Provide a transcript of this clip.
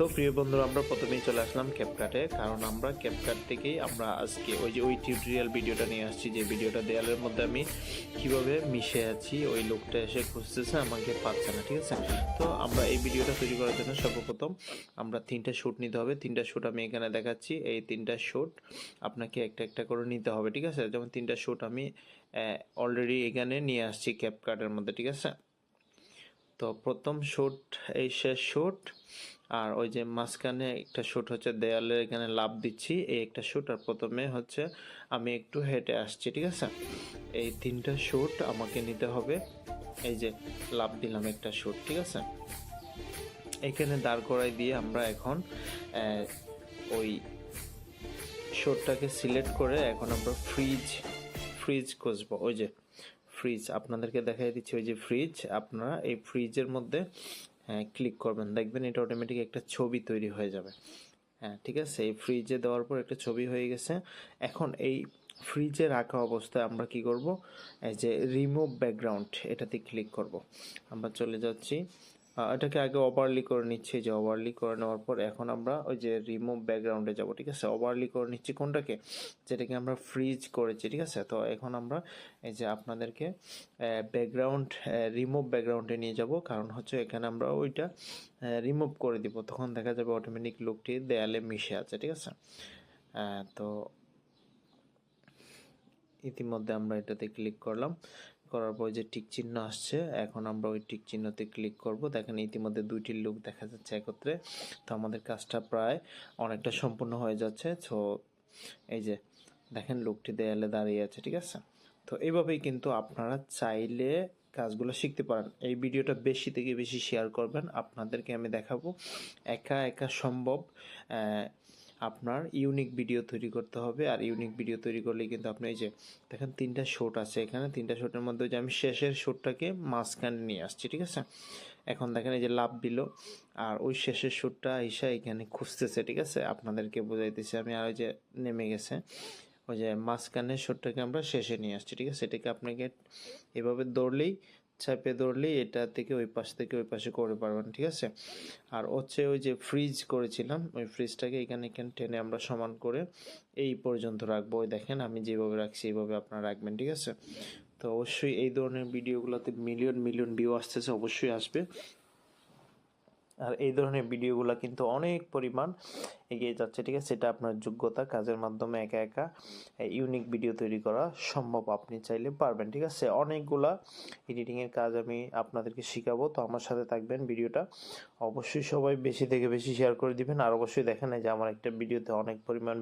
তো প্রিয় বন্ধুরা, আমরা প্রথমেই চলে আসলাম ক্যাপকাটে, কারণ আমরা ক্যাপকাট থেকেই আমরা আজকে ওই টিউটোরিয়াল ভিডিওটা নিয়ে আসছি, যে ভিডিওটা দেয়ালের মধ্যে আমি কিভাবে মিশে আছি, ওই লোকটা এসে খুঁজতেছে, আমাকে পাচ্ছে না। ঠিক আছে, তো আমরা এই ভিডিওটা তৈরি করার জন্য সর্বপ্রথম আমরা 3টা শ্যুট নিতে হবে। 3টা শ্যুট আমি এখানে দেখাচ্ছি। এই 3টা শ্যুট আপনাকে একটা একটা করে নিতে হবে। ঠিক আছে, যেমন 3টা শ্যুট আমি অলরেডি এখানে নিয়ে আসছি ক্যাপকাটের মধ্যে। ঠিক আছে, তো প্রথম শ্যুট এই শেষ শ্যুট, আর ওই যে মাঝখানে একটা শ্যুট হচ্ছে দেয়ালের এখানে লাফ দিচ্ছি, এই একটা শ্যুট, আর প্রথমে হচ্ছে আমি একটু হেঁটে আসছি। ঠিক আছে, এই 3টা শ্যুট আমাকে নিতে হবে। এই যে লাফ দিলাম একটা শ্যুট। ঠিক আছে, এখানে দাঁড় করাই দিয়ে আমরা এখন ওই শ্যুটটাকে সিলেক্ট করে এখন আমরা ফ্রিজ খুঁজবো। ওই যে ফ্রিজ আপনাদেরকে দেখাই দিচ্ছি, ওই যে ফ্রিজ, আপনারা এই ফ্রিজের মধ্যে ক্লিক করবেন, দেখবেন এটা অটোমেটিক একটা ছবি তৈরি হয়ে যাবে। হ্যাঁ, ঠিক আছে, এই ফ্রিজে দেওয়ার পর একটা ছবি হয়ে গেছে। এখন এই ফ্রিজে রাখা অবস্থায় আমরা কি করব, এই যে রিমুভ ব্যাকগ্রাউন্ড, এটাতে ক্লিক করব। আমরা চলে যাচ্ছি, এটাকে আগে ওভারলি করে নিচ্ছি। যে ওভারলি করে নেওয়ার পর এখন আমরা ওই যে রিমুভ ব্যাকগ্রাউন্ডে যাব। ঠিক আছে, ওভারলি করে নিচ্ছি কোনটাকে, যেটাকে আমরা ফ্রিজ করেছি। ঠিক আছে, তো এখন আমরা এই যে আপনাদেরকে ব্যাকগ্রাউন্ড রিমুভ ব্যাকগ্রাউন্ডে নিয়ে যাব, কারণ হচ্ছে এখানে আমরা ওইটা রিমুভ করে দিব, তখন দেখা যাবে অটোমেটিক লুকটি দেয়ালে মিশে আছে। ঠিক আছে, তো ইতিমধ্যে আমরা এটাতে ক্লিক করলাম, করার পর যে টিক চিহ্ন আসছে, এখন আমরা ওই টিক চিহ্নতে ক্লিক করব। দেখেন ইতিমধ্যে 2টি লুক দেখা যাচ্ছে একত্রে। তো আমাদের কাজটা প্রায় অনেকটা সম্পূর্ণ হয়ে যাচ্ছে। তো এই যে দেখেন লুকটি দেয়ালে দাঁড়িয়ে আছে। ঠিক আছে, তো এইভাবেই কিন্তু আপনারা চাইলে কাজগুলো শিখতে পারেন। এই ভিডিওটা বেশি থেকে বেশি শেয়ার করবেন, আপনাদেরকে আমি দেখাবো একা একা সম্ভব। আপনার ইউনিক ভিডিও তৈরি করতে হবে, আর ইউনিক ভিডিও তৈরি করলে কিন্তু আপনি এই যে দেখেন 3টা শ্যুট আছে এখানে, 3টা শ্যুটের মধ্যে যে আমি শেষের শ্যুটটাকে মাঝখানে নিয়ে আসছি। ঠিক আছে, এখন দেখেন এই যে লাভ দিল, আর ওই শেষের শ্যুটটা এসে এখানে খুঁজতেছে। ঠিক আছে, আপনাদেরকে বোঝাইতেছি আমি, আর ওই যে নেমে গেছে, ওই যে মাঝখানের শ্যুটটাকে আমরা শেষে নিয়ে আসছি। ঠিক আছে, এটাকে আপনাকে এভাবে দৌড়লেই, চাপে ধরলেই এটা থেকে ওই পাশ থেকে ওই পাশে করে পারবেন। ঠিক আছে, আর হচ্ছে ওই যে ফ্রিজ করেছিলাম, ওই ফ্রিজটাকে এখানে টেনে আমরা সমান করে এই পর্যন্ত রাখবো। ওই দেখেন আমি যেভাবে রাখছি এইভাবে আপনারা রাখবেন। ঠিক আছে, তো অবশ্যই এই ধরনের ভিডিওগুলোতে মিলিয়ন মিলিয়ন ভিউ আসতেছে, অবশ্যই আসবে। আর এই ধরনের ভিডিওগুলো কিন্তু অনেক পরিমাণ এগিয়ে যাচ্ছে। ঠিক আছে, এটা আপনার যোগ্যতা, কাজের মাধ্যমে একা একা ইউনিক ভিডিও তৈরি করা সম্ভব, আপনি চাইলে পারবেন। ঠিক আছে, অনেকগুলা এডিটিংয়ের কাজ আমি আপনাদেরকে শেখাবো, তো আমার সাথে থাকবেন। ভিডিওটা অবশ্যই সবাই বেশি থেকে বেশি শেয়ার করে দিবেন, আর অবশ্যই দেখেন এই যে আমার একটা ভিডিওতে অনেক পরিমাণ